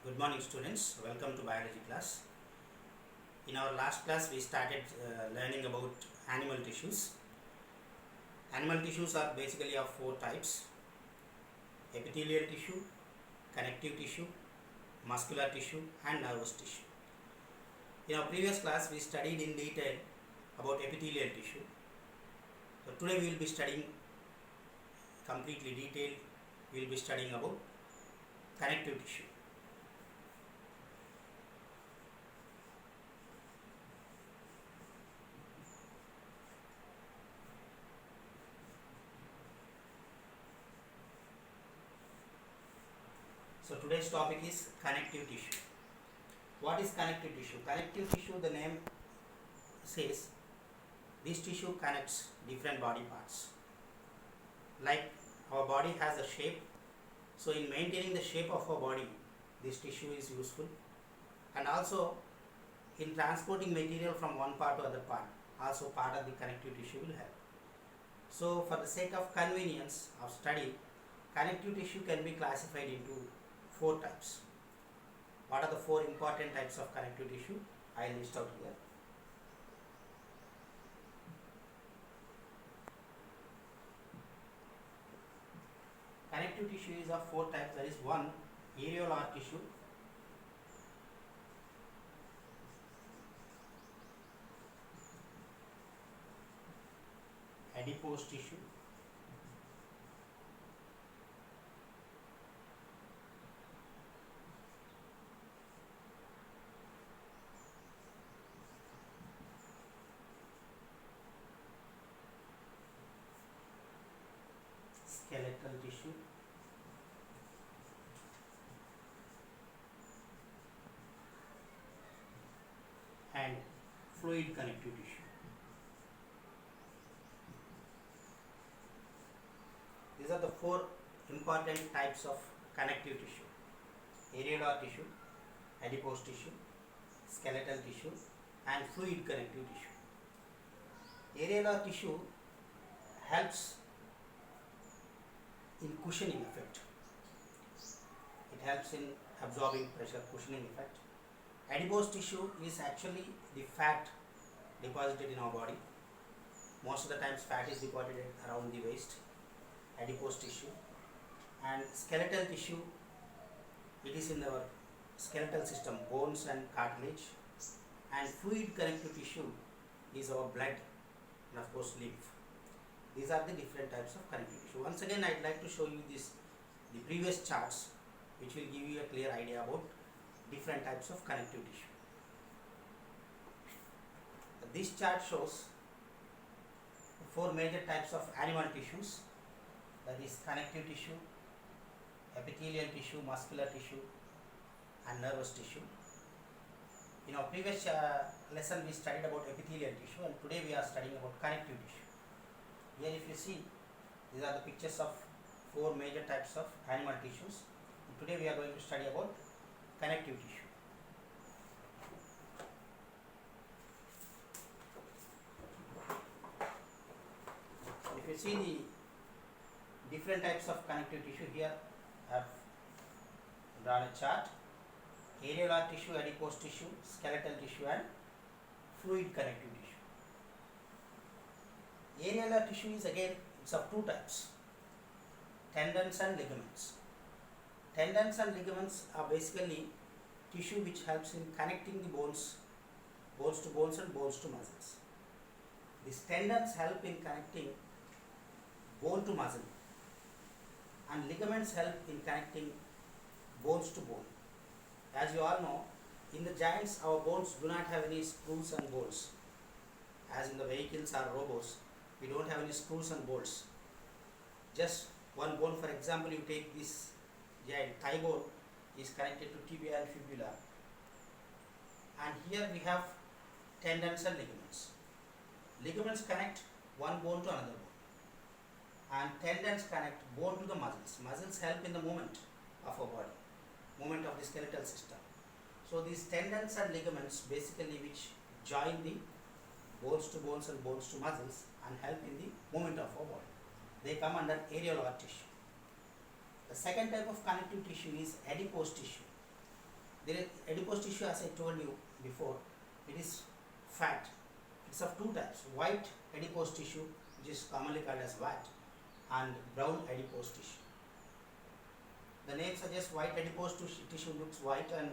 Good morning students, welcome to biology class. In our last class we started learning about animal tissues. Animal tissues are basically of four types: epithelial tissue, connective tissue, muscular tissue and nervous tissue. In our previous class we studied in detail about epithelial tissue. So today we will be studying completely detailed, we will be studying about connective tissue. So today's topic is connective tissue. What is connective tissue? Connective tissue, the name says, this tissue connects different body parts. Like our body has a shape, so in maintaining the shape of our body, this tissue is useful, and also in transporting material from one part to other part, also part of the connective tissue will help. So for the sake of convenience of study, connective tissue can be classified into four types. What are the four important types of connective tissue? I will list out here. Connective tissue is of four types. There is one, areolar tissue. Adipose tissue. Skeletal tissue. And fluid connective tissue. These are the four important types of connective tissue: areolar tissue, adipose tissue, skeletal tissue and fluid connective tissue. Areolar tissue helps in cushioning effect. It helps in absorbing pressure, cushioning effect. Adipose tissue is actually the fat deposited in our body. Most of the times fat is deposited around the waist. Adipose tissue. And skeletal tissue, it is in our skeletal system, bones and cartilage. And fluid connective tissue is our blood and of course lymph. These are the different types of connective tissue. Once again, I'd like to show you the previous charts, which will give you a clear idea about different types of connective tissue. This chart shows four major types of animal tissues, that is connective tissue, epithelial tissue, muscular tissue and nervous tissue. In our previous lesson we studied about epithelial tissue, and today we are studying about connective tissue. Here if you see, these are the pictures of four major types of animal tissues. And today we are going to study about connective tissue. If you see the different types of connective tissue, here I have drawn a chart: areolar tissue, adipose tissue, skeletal tissue and fluid connective tissue. Areolar tissue is again, it's of two types: tendons and ligaments. Tendons and ligaments are basically tissue which helps in connecting the bones to bones and bones to muscles. These tendons help in connecting bone to muscle, and ligaments help in connecting bones to bone. As you all know, in the giants our bones do not have any screws and bolts. As in the vehicles or robots, we don't have any screws and bolts. Just one bone. For example, you take this giant thigh bone is connected to tibia and fibula, and here we have tendons and ligaments. Ligaments connect one bone to another bone, and tendons connect bone to the muscles. Muscles help in the movement of our body, movement of the skeletal system. So these tendons and ligaments basically which join the bones to bones and bones to muscles and help in the movement of our body. They come under areolar tissue. The second type of connective tissue is adipose tissue. There is adipose tissue, as I told you before, it is fat. It's of two types: white adipose tissue, which is commonly called as fat, and brown adipose tissue. The name suggests white adipose tissue looks white and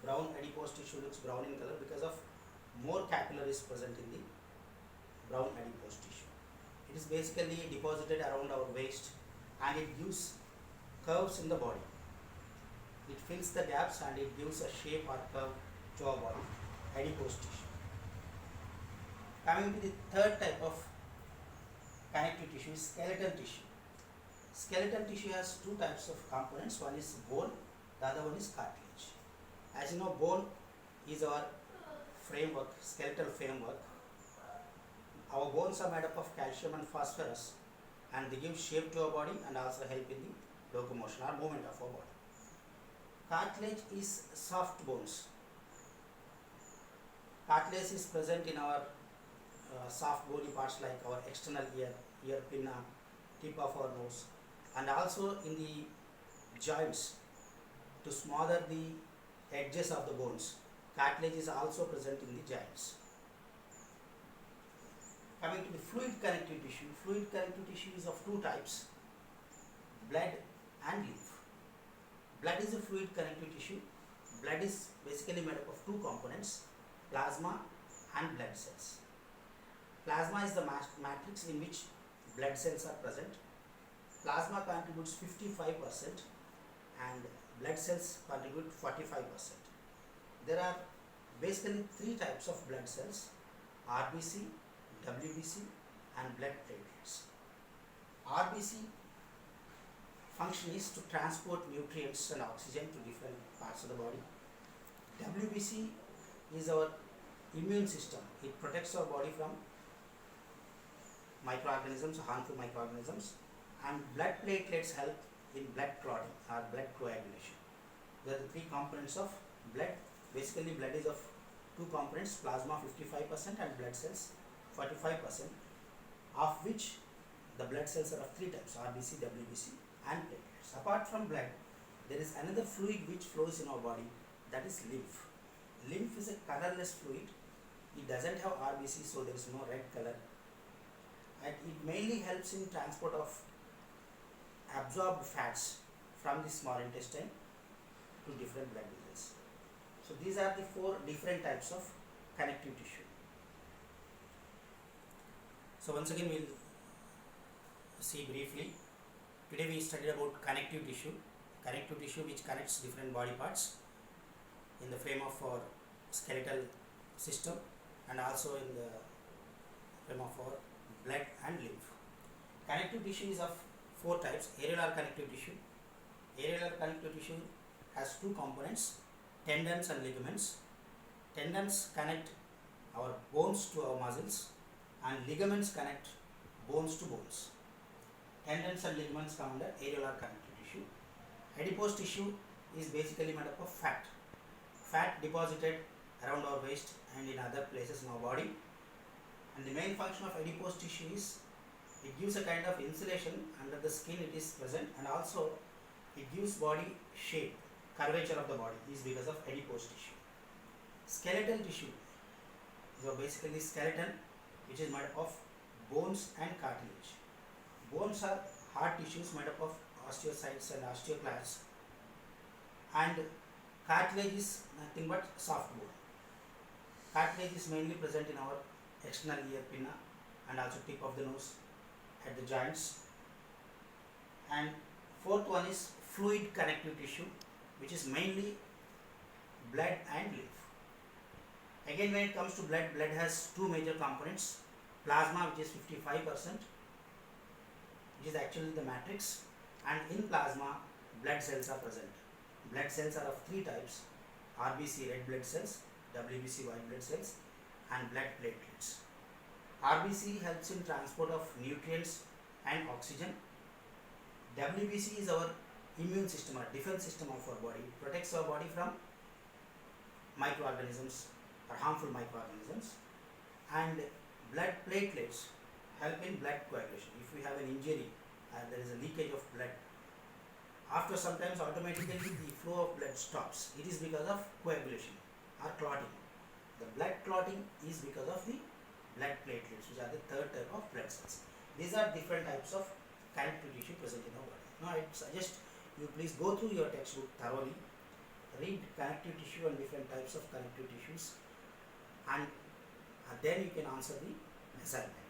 brown adipose tissue looks brown in color because of more capillaries present in the brown adipose tissue. It is basically deposited around our waist and it gives curves in the body. It fills the gaps and it gives a shape or curve to our body, adipose tissue. Coming to the third type of connective tissue is skeletal tissue. Skeletal tissue has two types of components. One is bone, the other one is cartilage. As you know, bone is our framework, skeletal framework. Our bones are made up of calcium and phosphorus, and they give shape to our body and also help in the locomotion or movement of our body. Cartilage is soft bones. Cartilage is present in our soft bony parts like our external ear pinna, tip of our nose, and also in the joints to smother the edges of the bones. Cartilage is also present in the joints. Coming to the fluid connective tissue is of two types: blood and lymph. Blood is a fluid connective tissue. Blood is basically made up of two components: plasma and blood cells. Plasma is the matrix in which blood cells are present. Plasma contributes 55% and blood cells contribute 45%. There are basically three types of blood cells: RBC, WBC and blood platelets. RBC function is to transport nutrients and oxygen to different parts of the body. WBC is our immune system. It protects our body from microorganisms, harmful microorganisms, and blood platelets help in blood clotting or blood coagulation. There are the three components of blood. Basically, blood is of two components: plasma 55% and blood cells 45%, of which the blood cells are of three types: RBC, WBC and platelets. Apart from blood, there is another fluid which flows in our body, that is lymph. Lymph is a colorless fluid. It doesn't have RBC, so there is no red color, and it mainly helps in transport of absorbed fats from the small intestine to different blood vessels. So these are the four different types of connective tissue. So once again we'll see briefly. Today we studied about connective tissue which connects different body parts in the frame of our skeletal system and also in the frame of our blood and lymph. Connective tissue is of four types. Areolar connective tissue. Areolar connective tissue has two components: tendons and ligaments. Tendons connect our bones to our muscles and ligaments connect bones to bones. Tendons and ligaments come under areolar connective tissue. Adipose tissue is basically made up of fat. Fat deposited around our waist and in other places in our body. And the main function of adipose tissue is it gives a kind of insulation under the skin. It is present, and also it gives body shape. Curvature of the body is because of adipose tissue. Skeletal tissue is basically skeleton, which is made up of bones and cartilage. Bones are hard tissues made up of osteocytes and osteoclasts, and cartilage is nothing but soft bone. Cartilage is mainly present in our external ear pinna and also tip of the nose at the joints. And fourth one is fluid connective tissue, which is mainly blood and lymph. Again, when it comes to blood, blood has two major components: plasma, which is 55%, which is actually the matrix, and in plasma blood cells are present. Blood cells are of three types: RBC, red blood cells; WBC, white blood cells; and blood platelets. RBC helps in transport of nutrients and oxygen. WBC is our immune system or defense system of our body. It protects our body from microorganisms or harmful microorganisms. And blood platelets help in blood coagulation. If we have an injury and there is a leakage of blood, after sometimes automatically the flow of of blood stops, it is because of coagulation or clotting. The blood clotting is because of the blood platelets, which are the third type of blood cells. These are different types of connective tissue present in our body. Now I suggest you please go through your textbook thoroughly, read connective tissue and different types of connective tissues, and then you can answer the assignment.